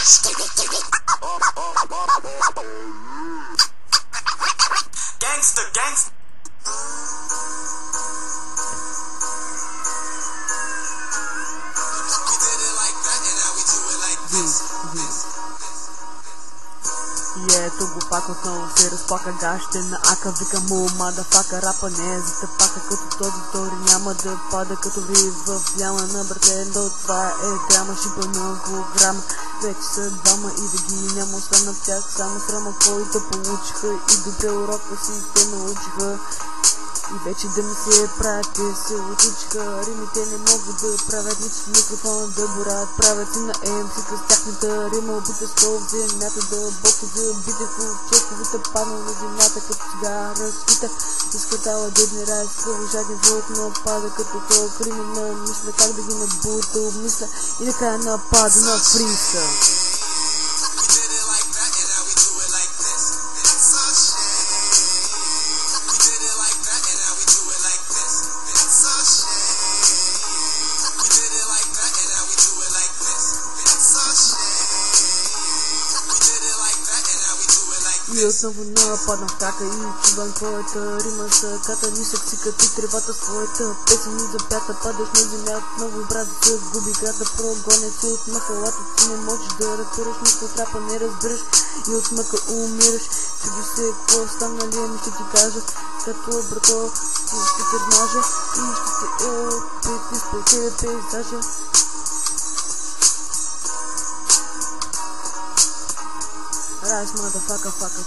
Gangster, gangster. We did it like that, and now we do it like this. Тук го пак отново се разплака гащите на ака. Вика му, мадафака, рапа не е за те пака. Като този втори няма да пада като рив в яма на братендо. Това е драма, шипана килограма. Вече са двама и да ги няма, остана в тях само срама, който получиха и добре урока си те научиха. И вече да ми се правят, те се отучиха. Римите не могат да правят нито с микрофона да борят. Правят си на МС-та с тяхната рима. Обита скол в земята да бокса за битех в чековите паднал на земята като сега разкита. Изкатала дедни рай с кръвожадни вълк напада като то кримина. Мисля как да ги набута, обмисля и накрая напада на фриса. И отново нападна в кака и чувам твоята рима с ката. Нисък си като тревата своята песен и запята. Падаш на земя отново брат се губи града. Прогоня си от махалата, ти не можеш да разбираш. Нищо трапа не разбираш и от мъка умираш. Чуди се какво стана ли, ами ще ти кажа. Като брато ще те вмажа и ще те притиска целия пейзажа. Rise, motherfucker, fucker.